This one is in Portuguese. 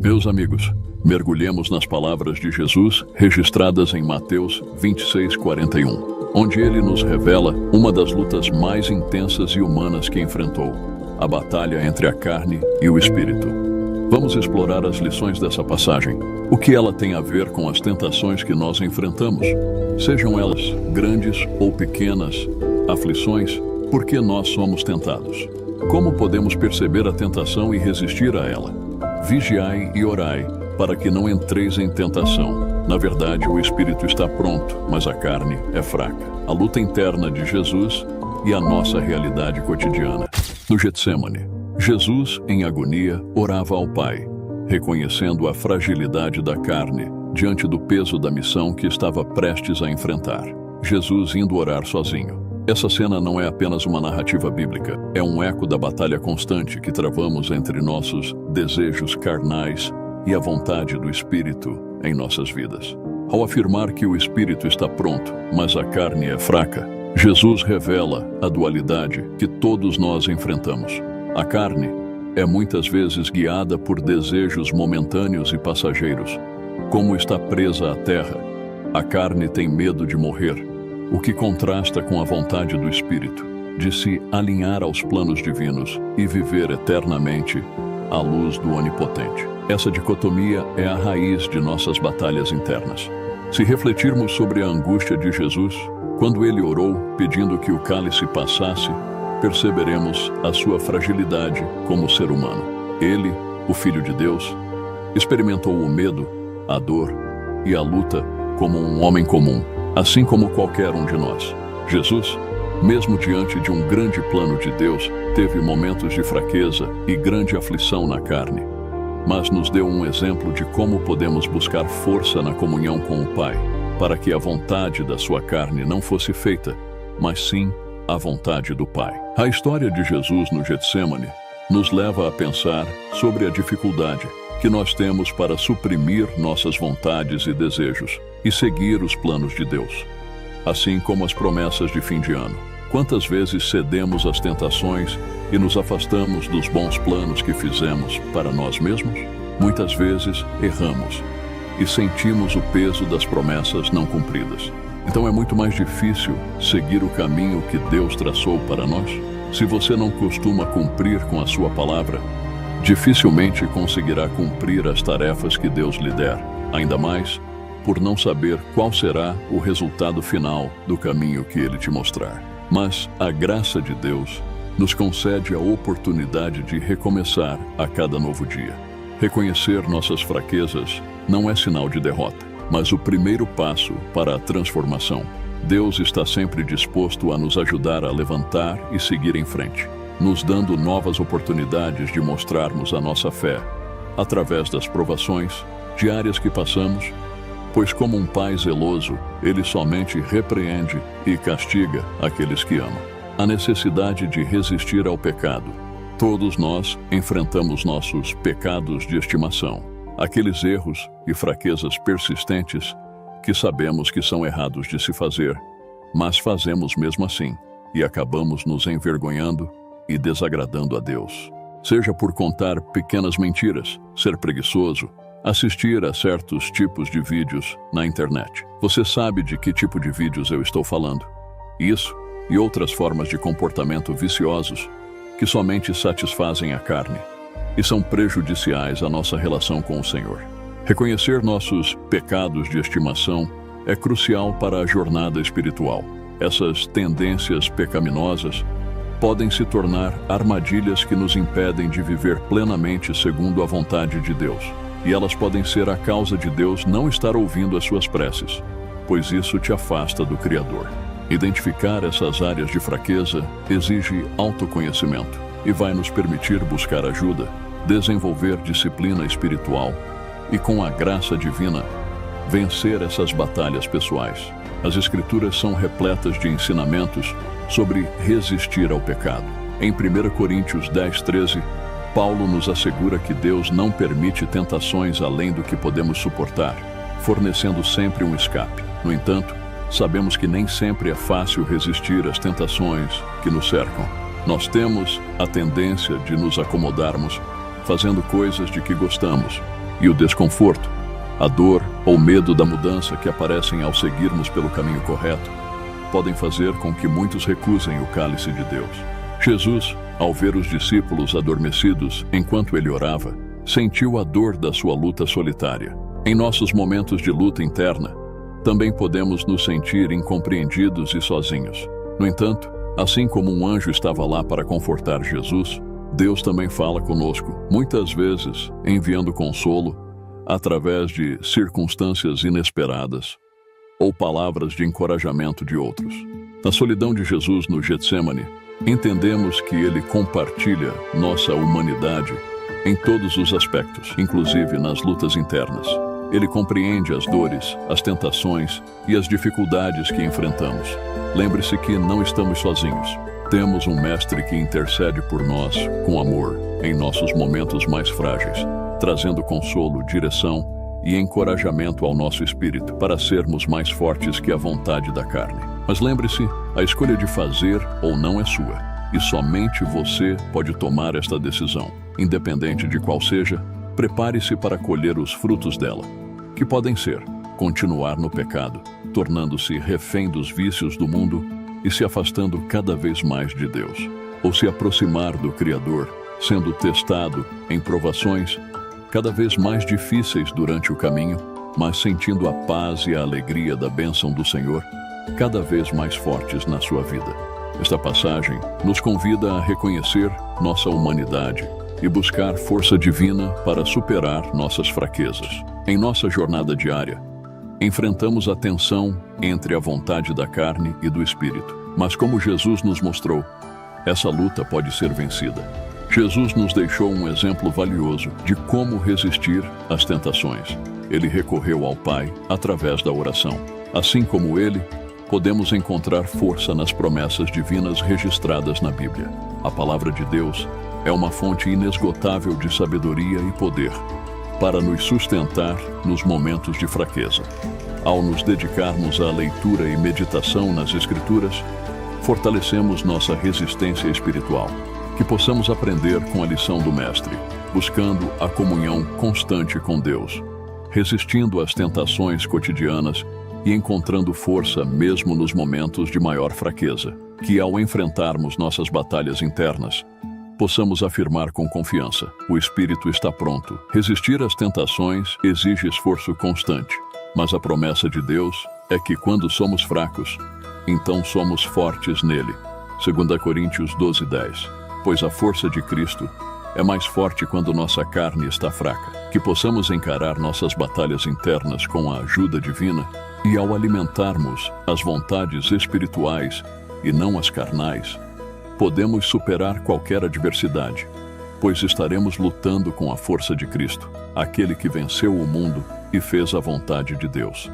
Meus amigos, mergulhemos nas palavras de Jesus registradas em Mateus 26:41, onde ele nos revela uma das lutas mais intensas e humanas que enfrentou, a batalha entre a carne e o espírito. Vamos explorar as lições dessa passagem, o que ela tem a ver com as tentações que nós enfrentamos, sejam elas grandes ou pequenas, aflições, por que nós somos tentados. Como podemos perceber a tentação e resistir a ela? Vigiai e orai, para que não entreis em tentação. Na verdade, o espírito está pronto, mas a carne é fraca. A luta interna de Jesus e a nossa realidade cotidiana. No Getsemane, Jesus, em agonia, orava ao Pai, reconhecendo a fragilidade da carne diante do peso da missão que estava prestes a enfrentar. Jesus indo orar sozinho. Essa cena não é apenas uma narrativa bíblica, é um eco da batalha constante que travamos entre nossos desejos carnais e a vontade do Espírito em nossas vidas. Ao afirmar que o Espírito está pronto, mas a carne é fraca, Jesus revela a dualidade que todos nós enfrentamos. A carne é muitas vezes guiada por desejos momentâneos e passageiros. Como está presa à terra, a carne tem medo de morrer, o que contrasta com a vontade do Espírito, de se alinhar aos planos divinos e viver eternamente à luz do Onipotente. Essa dicotomia é a raiz de nossas batalhas internas. Se refletirmos sobre a angústia de Jesus, quando ele orou pedindo que o cálice passasse, perceberemos a sua fragilidade como ser humano. Ele, o Filho de Deus, experimentou o medo, a dor e a luta como um homem comum, assim como qualquer um de nós. Jesus, mesmo diante de um grande plano de Deus, teve momentos de fraqueza e grande aflição na carne, mas nos deu um exemplo de como podemos buscar força na comunhão com o Pai, para que a vontade da sua carne não fosse feita, mas sim a vontade do Pai. A história de Jesus no Getsemane nos leva a pensar sobre a dificuldade que nós temos para suprimir nossas vontades e desejos e seguir os planos de Deus, assim como as promessas de fim de ano. Quantas vezes cedemos às tentações e nos afastamos dos bons planos que fizemos para nós mesmos? Muitas vezes erramos e sentimos o peso das promessas não cumpridas. Então é muito mais difícil seguir o caminho que Deus traçou para nós. Se você não costuma cumprir com a sua palavra, dificilmente conseguirá cumprir as tarefas que Deus lhe der, ainda mais por não saber qual será o resultado final do caminho que Ele te mostrar. Mas a graça de Deus nos concede a oportunidade de recomeçar a cada novo dia. Reconhecer nossas fraquezas não é sinal de derrota, mas o primeiro passo para a transformação. Deus está sempre disposto a nos ajudar a levantar e seguir em frente, nos dando novas oportunidades de mostrarmos a nossa fé, através das provações diárias que passamos, pois como um pai zeloso, ele somente repreende e castiga aqueles que ama. A necessidade de resistir ao pecado. Todos nós enfrentamos nossos pecados de estimação, aqueles erros e fraquezas persistentes que sabemos que são errados de se fazer, mas fazemos mesmo assim e acabamos nos envergonhando e desagradando a Deus. Seja por contar pequenas mentiras, ser preguiçoso, assistir a certos tipos de vídeos na internet. Você sabe de que tipo de vídeos eu estou falando. Isso e outras formas de comportamento viciosos que somente satisfazem a carne e são prejudiciais à nossa relação com o Senhor. Reconhecer nossos pecados de estimação é crucial para a jornada espiritual. Essas tendências pecaminosas podem se tornar armadilhas que nos impedem de viver plenamente segundo a vontade de Deus. E elas podem ser a causa de Deus não estar ouvindo as suas preces, pois isso te afasta do Criador. Identificar essas áreas de fraqueza exige autoconhecimento e vai nos permitir buscar ajuda, desenvolver disciplina espiritual e, com a graça divina, vencer essas batalhas pessoais. As Escrituras são repletas de ensinamentos sobre resistir ao pecado. Em 1 Coríntios 10:13, Paulo nos assegura que Deus não permite tentações além do que podemos suportar, fornecendo sempre um escape. No entanto, sabemos que nem sempre é fácil resistir às tentações que nos cercam. Nós temos a tendência de nos acomodarmos, fazendo coisas de que gostamos, e o desconforto, a dor ou medo da mudança que aparecem ao seguirmos pelo caminho correto, podem fazer com que muitos recusem o cálice de Deus. Jesus, ao ver os discípulos adormecidos enquanto ele orava, sentiu a dor da sua luta solitária. Em nossos momentos de luta interna, também podemos nos sentir incompreendidos e sozinhos. No entanto, assim como um anjo estava lá para confortar Jesus, Deus também fala conosco, muitas vezes enviando consolo através de circunstâncias inesperadas ou palavras de encorajamento de outros. Na solidão de Jesus no Getsêmani, entendemos que ele compartilha nossa humanidade em todos os aspectos, inclusive nas lutas internas. Ele compreende as dores, as tentações e as dificuldades que enfrentamos. Lembre-se que não estamos sozinhos. Temos um mestre que intercede por nós com amor em nossos momentos mais frágeis, trazendo consolo, direção e encorajamento ao nosso espírito para sermos mais fortes que a vontade da carne. Mas lembre-se, a escolha de fazer ou não é sua, e somente você pode tomar esta decisão. Independente de qual seja, prepare-se para colher os frutos dela, que podem ser continuar no pecado, tornando-se refém dos vícios do mundo e se afastando cada vez mais de Deus, ou se aproximar do Criador, sendo testado em provações cada vez mais difíceis durante o caminho, mas sentindo a paz e a alegria da bênção do Senhor cada vez mais fortes na sua vida. Esta passagem nos convida a reconhecer nossa humanidade e buscar força divina para superar nossas fraquezas. Em nossa jornada diária, enfrentamos a tensão entre a vontade da carne e do espírito. Mas como Jesus nos mostrou, essa luta pode ser vencida. Jesus nos deixou um exemplo valioso de como resistir às tentações. Ele recorreu ao Pai através da oração. Assim como ele, podemos encontrar força nas promessas divinas registradas na Bíblia. A palavra de Deus é uma fonte inesgotável de sabedoria e poder para nos sustentar nos momentos de fraqueza. Ao nos dedicarmos à leitura e meditação nas Escrituras, fortalecemos nossa resistência espiritual, que possamos aprender com a lição do Mestre, buscando a comunhão constante com Deus, resistindo às tentações cotidianas e encontrando força mesmo nos momentos de maior fraqueza, que ao enfrentarmos nossas batalhas internas, possamos afirmar com confiança: o Espírito está pronto. Resistir às tentações exige esforço constante, mas a promessa de Deus é que quando somos fracos, então somos fortes nele. 2 Coríntios 12:10. Pois a força de Cristo é mais forte quando nossa carne está fraca. Que possamos encarar nossas batalhas internas com a ajuda divina e ao alimentarmos as vontades espirituais e não as carnais, podemos superar qualquer adversidade, pois estaremos lutando com a força de Cristo, aquele que venceu o mundo e fez a vontade de Deus.